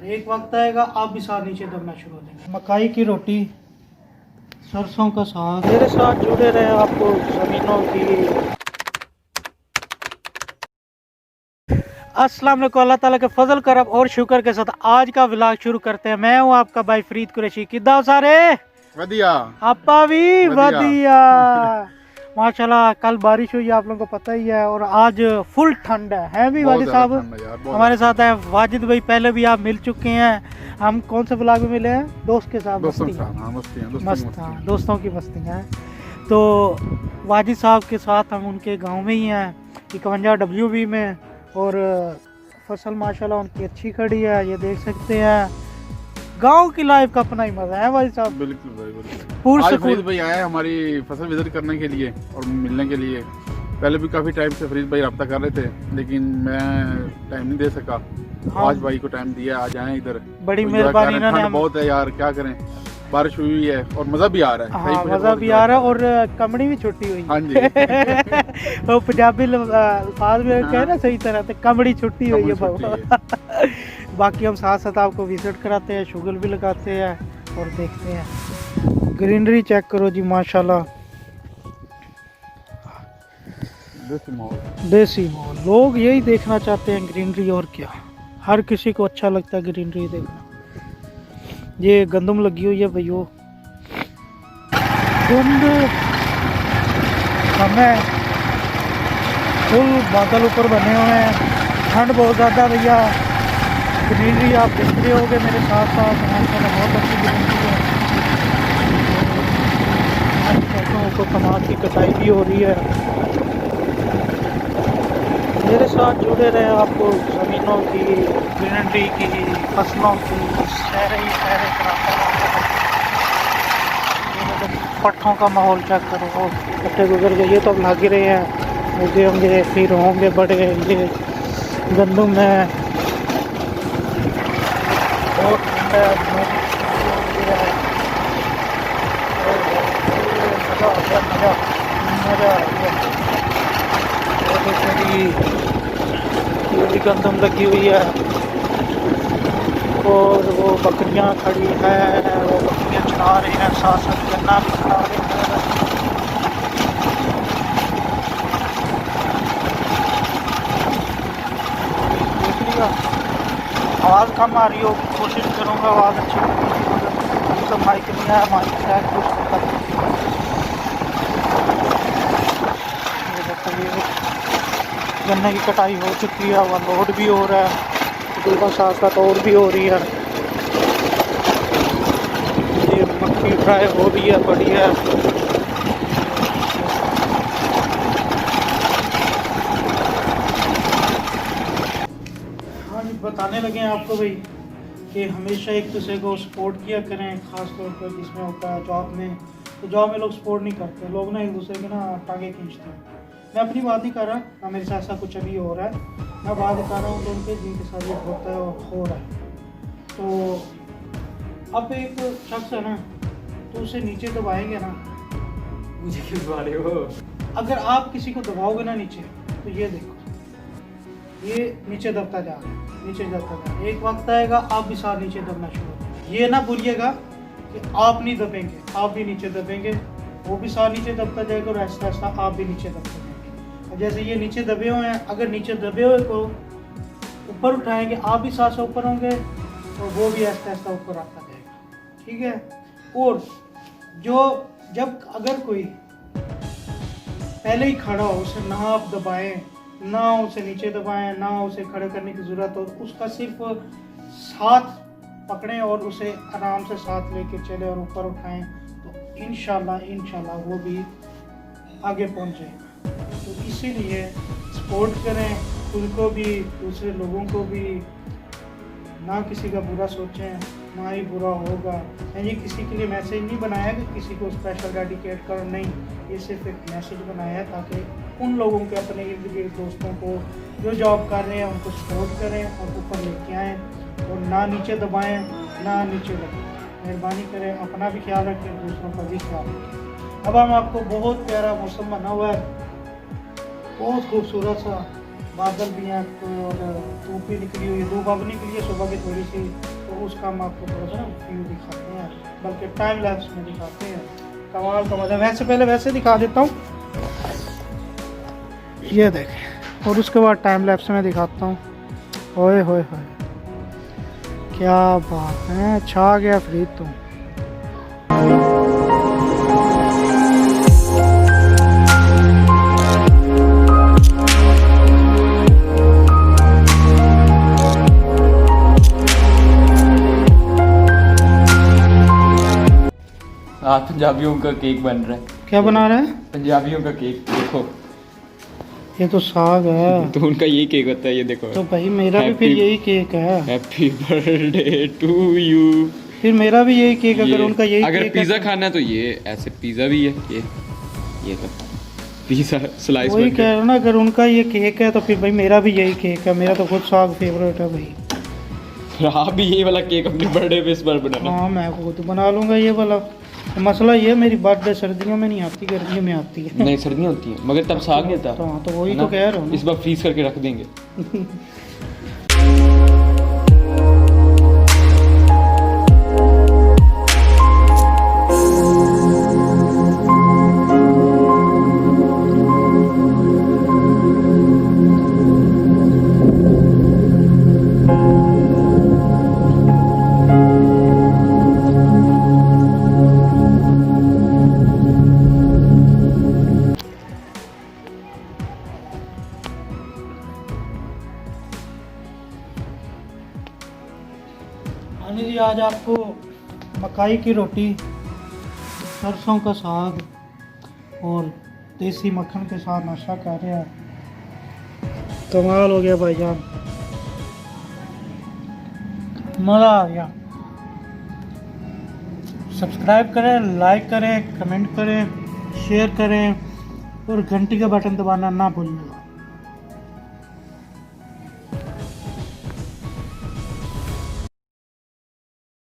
यार, एक वक्त आएगा आप भी साथ नीचे दबना शुरू हो जाएंगे। मकाई की रोटी, सरसों का साग। मेरे साथ जुड़े रहे आपको ज़मीनों की। अस्सलाम वालेकुम। अल्लाह ताला के फजल करम और शुक्र के साथ आज का व्लॉग शुरू करते हैं। मैं हूँ आपका भाई फरीद कुरैशी। किदा हो सारे? वधिया। आपा भी वधिया। वधिया। माशाल्लाह कल बारिश हुई, आप लोगों को पता ही है, और आज फुल ठंड है भी वाजिद साहब। हमारे साथ है वाजिद भाई, पहले भी आप मिल चुके हैं। हम कौन से व्लॉग में मिले हैं? दोस्त के साथ मस्त, हाँ दोस्तों की मस्ती है। तो वाजिद साहब के साथ हम उनके गांव में ही हैं, 51W में, और फसल माशाल्लाह उनकी अच्छी खड़ी है, ये देख सकते हैं। गांव की लाइफ का अपना ही मजा है भाई साहब। बिल्कुल भाई, बिल्कुल। आज फरीद भाई आए हमारी फसल विजिट करने के लिए और मिलने के लिए। पहले भी काफी टाइम से फरीद भाई रब्ता कर रहे थे, लेकिन मैं टाइम नहीं दे सका। हाँ। आज भाई को टाइम दिया, आज आए इधर। बड़ी मेहरबानी इन्होंने। बहुत है यार, क्या करें, बारिश हुई है और मजा भी आ रहा है। हाँ, मजा भी आ रहा है और कमड़ी भी छुट्टी हुई। हाँ जी। वो पंजाबी अल्फाज में कहे ना सही तरह से, कमड़ी छुट्टी हुई है बाबा। बाकी हम साथ साथ आपको विजिट कराते हैं, शुगर भी लगाते हैं और देखते हैं। ग्रीनरी चेक करो जी माशाल्लाह, देसी माहौल। लोग यही देखना चाहते हैं, ग्रीनरी, और क्या। हर किसी को अच्छा लगता है ग्रीनरी देखना। ये गंदम लगी हुई है भैया, धुंध समय, फुल बादल ऊपर बने हुए हैं, ठंड बहुत ज़्यादा भैया। ग्रीनरी आप देख रहे होगे मेरे साथ साथ, माशाल्लाह बहुत अच्छी ग्रीनरी है। सरसों को टमाटर की कटाई भी हो रही है। मेरे साथ जुड़े रहे आपको ज़मीनों की, ग्रीनरी की, फसलों की सैर ही सैर कराता है। पट्ठों का माहौल चेक करो, पट्टे गुजर गए, ये तो अब लग रहे हैं, मुझे होंगे फिर होंगे बड़े। ये गंदम है, बहुत ठंड है, मज़ा आ गया। ये भी गंदम लगी हुई है और वो बकरियां खड़ी है, वो बकरियां चला रही हैं, साथ साथ गन्ना भी चला रहे हैं। देख लिया, आवाज़ कम आ रही होगी, कोशिश करूँगा आवाज़ अच्छी करने। तो माइक नहीं आया, माइक शायद कुछ गन्ने की कटाई हो चुकी है, वह लोड भी हो रहा है, तकरीबन साथ साथ और भी हो रही है। ये मक्की फ्राई हो रही है, बड़ी है। हाँ जी, बताने लगे हैं आपको भाई कि हमेशा एक दूसरे को सपोर्ट किया करें, ख़ास तौर पर जिसमें होता है जॉब में। तो जॉब में लोग सपोर्ट नहीं करते, लोग ना एक दूसरे के ना टांगे खींचते हैं। मैं अपनी बात नहीं कर रहा, ना मेरे साथ ऐसा कुछ अभी हो रहा है, मैं बात कर रहा हूँ उनके जिनके साथ ये होता है और हो रहा है। तो अब एक शख्स है ना, तो उसे नीचे दबाएंगे ना। मुझे क्यों दबा रहे हो? अगर आप किसी को दबाओगे ना नीचे, तो ये देखो, ये नीचे दबता जा रहा है, नीचे दबता जा रहा है। एक वक्त आएगा आप भी साथ नीचे दबना शुरू हो जाएंगे। ये ना भूलिएगा कि आप नहीं दबेंगे, आप भी नीचे दबेंगे, वो भी साथ नीचे दबता जाएगा और ऐसा ऐसा आप भी नीचे दबते जाएंगे। जैसे ये नीचे दबे हुए हैं, अगर नीचे दबे हुए को ऊपर उठाएंगे, आप भी साथ से ऊपर होंगे और वो भी ऐसा ऐसा ऊपर आता जाएगा, ठीक है। और जो जब अगर कोई पहले ही खड़ा हो, उसे ना आप दबाएं, ना उसे नीचे दबाएं, ना उसे खड़े करने की ज़रूरत हो, उसका सिर्फ साथ पकड़ें और उसे आराम से साथ लेके चले और ऊपर उठाएं, तो इंशाल्लाह वो भी आगे पहुंचे। तो इसीलिए सपोर्ट करें, खुद को भी, दूसरे लोगों को भी। ना किसी का बुरा सोचें, ना ही बुरा होगा। मैंने किसी के लिए मैसेज नहीं बनाया कि किसी को स्पेशल डेडिकेट करो, नहीं, ये सिर्फ एक मैसेज बनाया है ताकि उन लोगों के अपने इर्द गिर्द दोस्तों को जो जॉब कर रहे हैं उनको सपोर्ट करें और ऊपर लेके आएँ, और ना नीचे दबाएं, ना नीचे लगाएं। मेहरबानी करें, अपना भी ख्याल रखें, दूसरों का भी ख्याल रखें। अब हम आपको बहुत प्यारा मौसम बना हुआ है, बहुत खूबसूरत सा, बादल भी हैं और धूप भी निकली हुई है। धूप अब निकली है, सुबह की थोड़ी सी तो उसका हम आपको थोड़ा सा व्यू दिखाते हैं, बल्कि टाइम लैप्स में दिखाते हैं। कमाल का मजा। वैसे पहले वैसे दिखा देता हूँ, ये देखें, और उसके बाद टाइम लैप्स में दिखाता हूँ। ओए होए होए, क्या बात है, छा गया फरीद तुम। आज पंजाबियों का केक बन रहा है। क्या बना रहा है? पंजाबियों का केक देखो। ये तो साग है। तो उनका यही केक होता है, ये देखो। तो भाई मेरा भी फिर यही केक है। Happy birthday to you. फिर मेरा भी यही केक, अगर उनका यही अगर केक पिज्जा है, खाना है तो ये ऐसे पिज्जा भी है, ये तो पिज्जा स्लाइस वही कह रहा हूं ना, अगर उनका ये केक है तो फिर भाई मेरा भी यही केक है। मेरा तो खुद साग फेवरेट है भाई। आप भी ये वाला केक अपने बर्थडे पे इस बार बनाना। हाँ मैं खुद बना लूंगा ये वाला। मसला ये, मेरी बर्थडे सर्दियों में नहीं आती, गर्मियों में आती है। नहीं, सर्दियाँ होती हैं मगर तब साग नहीं होता। हाँ तो वही है तो ना? कह रहा हूँ इस बार फ्रीज करके रख देंगे। अनिल जी, आज आपको मकाई की रोटी, सरसों का साग और देसी मक्खन के साथ नाश्ता कर रहे हैं। कमाल हो गया भाईजान, मज़ा आ गया। सब्सक्राइब करें, लाइक करें, कमेंट करें, शेयर करें और घंटी का बटन दबाना ना भूलिएगा।